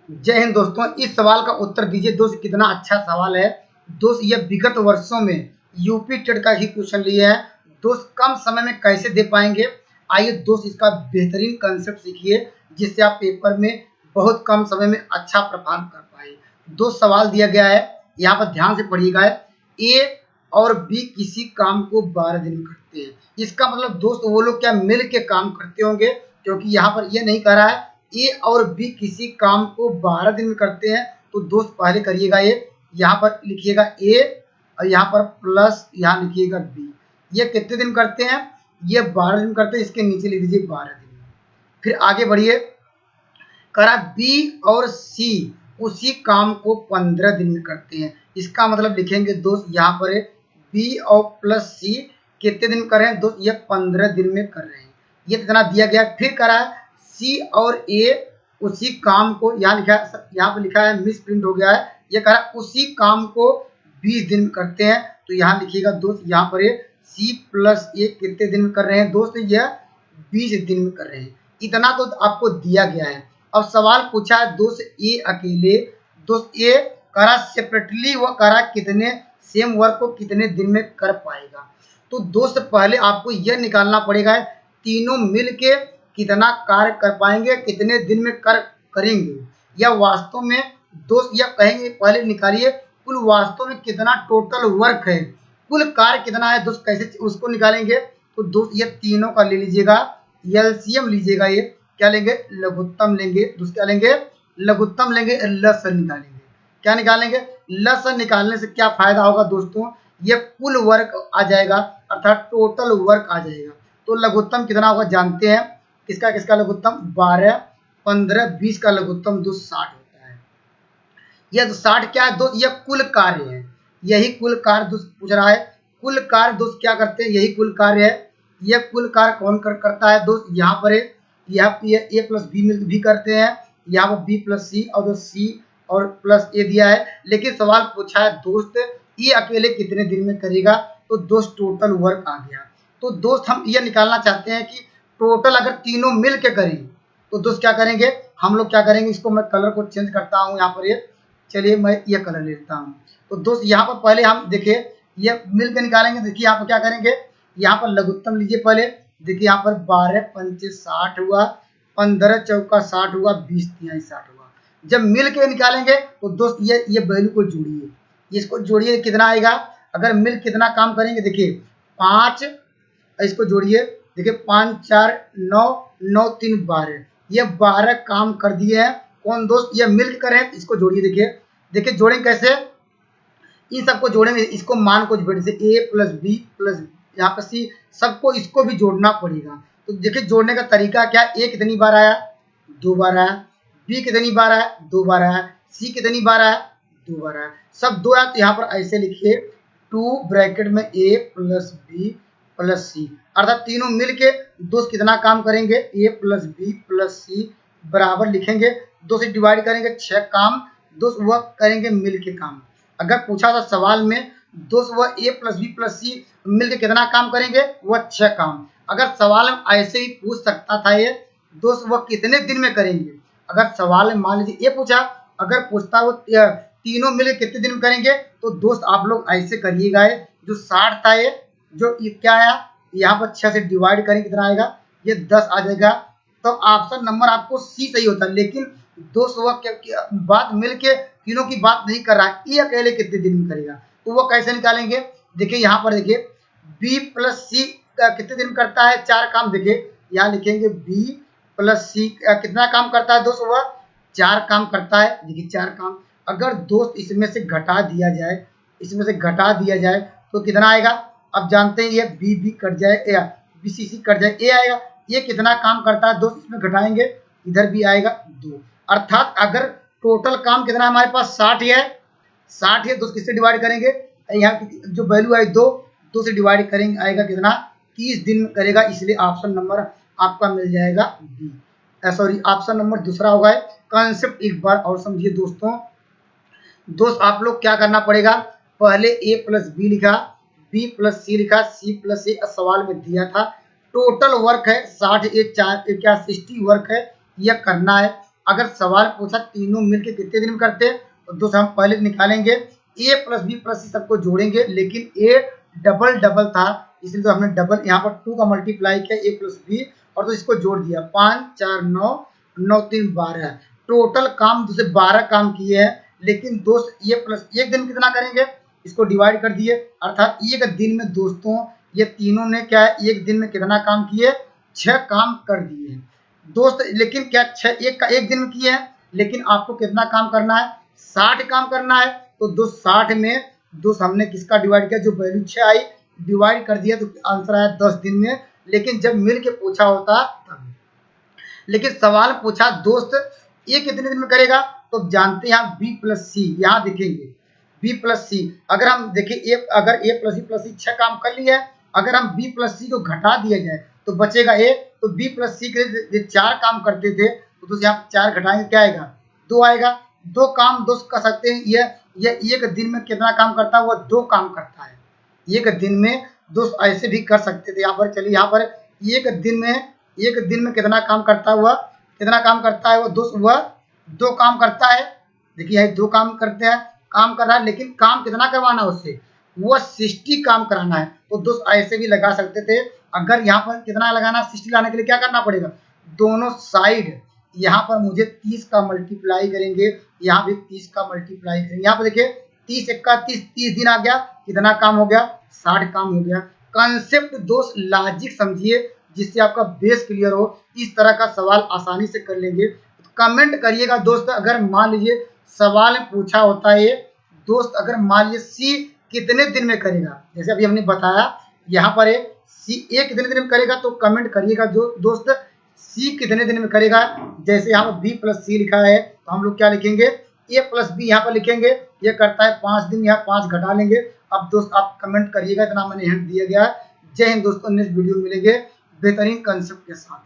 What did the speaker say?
जय हिंद दोस्तों। इस सवाल का उत्तर दीजिए दोस्त। कितना अच्छा सवाल है दोस्त। यह विगत वर्षों में यूपी टेट का ही क्वेश्चन लिया है दोस्त। कम समय में कैसे दे पाएंगे, आइए दोस्त इसका बेहतरीन कंसेप्ट सीखिए जिससे आप पेपर में बहुत कम समय में अच्छा परफॉर्म कर पाए। दोस्त सवाल दिया गया है, यहाँ पर ध्यान से पढ़िएगा। ए और बी किसी काम को 12 दिन में करते हैं। इसका मतलब दोस्त वो लोग क्या मिल के काम करते होंगे, क्योंकि यहाँ पर ये नहीं कह रहा है ए और बी किसी काम को 12 दिन में करते हैं। तो दोस्त पहले करिएगा ये, यहाँ पर लिखिएगा ए और यहाँ पर प्लस यहाँ लिखिएगा बी। ये कितने दिन करते हैं, ये 12 दिन करते हैं। इसके नीचे लिख दीजिए 12 दिन। फिर आगे बढ़िए, करा बी और सी उसी काम को 15 दिन में करते हैं। इसका मतलब लिखेंगे दोस्त यहाँ पर बी और प्लस सी कितने दिन कर रहे हैं दोस्त, ये 15 दिन में कर रहे हैं। ये कितना दिया गया। फिर करा सी और ए उसी काम को, यहाँ लिखा है, यहाँ पर लिखा है मिस प्रिंट हो गया है। ये कह रहा है उसी काम को 20 दिन में करते हैं। तो यहाँ लिखिएगा दोस्त, यहाँ पर सी प्लस ए कितने दिन में कर रहे हैं दोस्त, यह 20 दिन में कर रहे हैं। इतना तो आपको दिया गया है। अब सवाल पूछा है दोस्त ए अकेले, दोस्त ए करा सेपरेटली, वह करा कितने सेम वर्क को कितने दिन में कर पाएगा। तो दोस्त पहले आपको यह निकालना पड़ेगा है तीनों मिल के कितना कार्य कर पाएंगे, कितने दिन में करेंगे। या वास्तव में दोस्त यह कहेंगे, पहले निकालिए कुल वास्तव में कितना टोटल वर्क है, कुल कार्य कितना है दोस्त, कैसे उसको निकालेंगे। तो दोस्त ये तीनों का ले लीजिएगा, एलसीएम लीजिएगा। ये क्या लेंगे, लघुत्तम लेंगे दोस्त। क्या लेंगे, लघुत्तम लेंगे, लसन निकालेंगे। क्या निकालेंगे, लसन निकालने से क्या फायदा होगा दोस्तों, ये कुल वर्क आ जाएगा, अर्थात टोटल वर्क आ जाएगा। तो लघुत्तम कितना होगा जानते हैं, किसका किसका लघुत्तम, 12, 15, 20 का लघुत्तम दोस्त 60 होता है। यह 60 क्या है दोस्त, यह कुल कार्य है। यही कुल कार्य दोस्त पूछ रहा है। कुल कार्य दोस्त क्या करते हैं, यही कुल कार्य है। यह कुल कार्य कौन करता है दोस्त, यहाँ पर यहाँ ए प्लस बी मिल भी करते हैं, यहाँ पर बी प्लस सी और सी और प्लस ए दिया है। लेकिन सवाल पूछा है दोस्त ये अकेले कितने दिन में करेगा। तो दोस्त टोटल वर्क आ गया। तो दोस्त हम ये निकालना चाहते हैं कि टोटल अगर तीनों मिल के करें तो दोस्त क्या करेंगे, हम लोग क्या करेंगे, इसको मैं कलर को चेंज करता हूँ यहाँ पर। ये चलिए मैं ये कलर लेता हूँ। तो दोस्त यहाँ पर पहले हम देखिए ये मिल के निकालेंगे। देखिए यहाँ पर क्या करेंगे, यहाँ पर लघुत्तम लीजिए पहले। देखिए यहाँ पर 12 पंचे 60 हुआ, 15 चौका 60 हुआ, 20 तिहाई 60 हुआ। जब मिल के निकालेंगे तो दोस्त ये वैल्यू को जोड़िए, इसको जोड़िए कितना आएगा। अगर मिल कितना काम करेंगे, देखिए 5, इसको जोड़िए, देखिए 5 4 9 9 3 12, ये 12 काम कर दिए हैं। कौन दोस्त, ये मिल के करें। इसको जोड़िए, देखिए जोड़ेंगे कैसे, इन सबको जोड़ेंगे, इसको मान को जोड़ने से ए प्लस बी प्लस यहाँ पर सी, सबको इसको भी जोड़ना पड़ेगा। तो देखिए जोड़ने का तरीका क्या, ए कितनी बार आया, 2 बार आया, बी कितनी बार आया, 2 बार आया, सी कितनी बार आया, 2 बार आया, सब 2 आया। तो यहाँ पर ऐसे लिखिए 2 ब्रैकेट में ए प्लस बी प्लस सी, अर्थात तीनों मिलके दोस्त कितना काम करेंगे, ए प्लस बी प्लस सी बराबर लिखेंगे, 2 से डिवाइड करेंगे 6 काम दोस्त वह करेंगे मिल के काम। अगर पूछा था सवाल में दोस्त वह ए प्लस बी प्लस सी मिलकर कितना काम करेंगे, वह 6 काम। अगर सवाल में ऐसे ही पूछ सकता था ये दोस्त वह कितने दिन में करेंगे। अगर सवाल में मान लीजिए ये पूछा, अगर पूछता वो तीनों मिलकर कितने दिन में करेंगे, तो दोस्त आप लोग ऐसे करिएगा, जो 60 था ये जो क्या आया, यहाँ पर 6 से डिवाइड करें कितना आएगा, ये 10 आ जाएगा। तो ऑप्शन नंबर आपको सी सही होता है। लेकिन दोस्त वह बात मिलके तीनों की बात नहीं कर रहा है, ये अकेले कितने दिन में करेगा। तो वो कैसे निकालेंगे, देखिए यहाँ पर देखिए बी प्लस सी कितने दिन करता है, 4 काम। देखिए यहाँ लिखेंगे बी प्लस सी कितना काम करता है दोस्त, वह 4 काम करता है। देखिए 4 काम। अगर दोस्त इसमें से घटा दिया जाए, इसमें से घटा दिया जाए तो कितना आएगा। अब जानते हैं ये बी बी कट जाए, बी सी सी कट जाए, ए आएगा। ये कितना काम करता है दोस्त, इसमें घटाएंगे इधर भी आएगा 2। अर्थात अगर टोटल काम कितना हमारे पास 60 है, 60 है दोस्त, किससे डिवाइड करेंगे, यहाँ जो वैल्यू आई 2 से डिवाइड करेंगे आएगा कितना, 30 दिन में करेगा। इसलिए ऑप्शन नंबर आपका मिल जाएगा बी, सॉरी ऑप्शन नंबर दूसरा होगा। कॉन्सेप्ट एक बार और समझिए दोस्तों। दोस्त आप लोग क्या करना पड़ेगा, पहले ए प्लस बी लिखा, बी प्लस सी लिखा, सी प्लस ए सवाल में दिया था। टोटल वर्क है 60 ए 4 क्या 60 वर्क है, यह करना है। अगर सवाल पूछा तीनों मिलके कितने दिन में करते हैं, तो दोस्त हम पहले निकालेंगे a प्लस बी प्लस सी सबको जोड़ेंगे, लेकिन a डबल डबल था इसलिए तो हमने डबल यहाँ पर 2 का मल्टीप्लाई किया a प्लस बी और तो इसको जोड़ दिया 5 4 9 9 3 12। टोटल काम दूसरे 12 काम किए हैं, लेकिन दोस्त ये प्लस एक दिन में कितना करेंगे इसको डिवाइड कर दिए, अर्थात एक दिन में दोस्तों ये तीनों ने क्या है एक दिन में कितना काम किए 6 काम कर दिए दोस्त। लेकिन क्या 6 एक दिन में किए हैं, लेकिन आपको कितना काम करना है 60 काम करना है। तो दोस्त 60 में दोस्त हमने किसका डिवाइड किया, जो वैल्यू 6 आई डिवाइड कर दिया तो आंसर आया 10 दिन में। लेकिन जब मिल के पूछा होता तब, लेकिन सवाल पूछा दोस्त ये कितने दिन में करेगा, तो जानते हैं यहाँ बी प्लस सी, यहाँ देखेंगे बी प्लस सी। अगर हम देखें अगर ए प्लस सी 6 काम कर लिया है, अगर हम बी प्लस सी को घटा दिया जाए तो बचेगा ए, तो बी प्लस सी के 4 काम करते थे तो दोस्त यहाँ 4 घटाएंगे क्या आएगा 2 आएगा। 2 काम दोस्त कर सकते हैं, यह एक दिन में कितना काम करता है, वह 2 काम करता है एक दिन में दोस्त। ऐसे भी कर सकते थे, यहाँ पर चलिए यहाँ पर एक दिन में कितना काम करता है, वह कितना काम करता है वह दोस्त, वह 2 काम करता है। देखिए 2 काम करते हैं, काम कर रहा है, लेकिन काम कितना करवाना है उससे, वो 60 काम कराना है। तो दोस्त ऐसे भी लगा सकते थे। अगर यहाँ पर कितना लगाना 60 लाने के लिए क्या करना पड़ेगा, दोनों साइड यहाँ पर मुझे 30 का मल्टीप्लाई करेंगे, यहाँ भी 30 का मल्टीप्लाई करेंगे। यहाँ पर देखिए 30 × 31 30 दिन आ गया, कितना काम हो गया 60 काम हो गया। कंसेप्ट दोस्त लॉजिक समझिए जिससे आपका बेस क्लियर हो, इस तरह का सवाल आसानी से कर लेंगे। तो कमेंट करिएगा दोस्त, अगर मान लीजिए सवाल में पूछा होता है दोस्त, अगर मान लीजिए सी कितने दिन में करेगा, जैसे अभी हमने बताया यहाँ पर सी ए कितने दिन में करेगा, तो कमेंट करिएगा जो दोस्त सी कितने दिन में करेगा। जैसे यहाँ पर बी प्लस सी लिखा है तो हम लोग क्या लिखेंगे ए प्लस बी यहाँ पर लिखेंगे, ये करता है 5 दिन, यहाँ 5 घटा लेंगे। अब दोस्त आप कमेंट करिएगा, इतना मैंने हिंट दिया गया है। जय हिंद दोस्तों, नेक्स्ट वीडियो मिलेंगे बेहतरीन कंसेप्ट के साथ।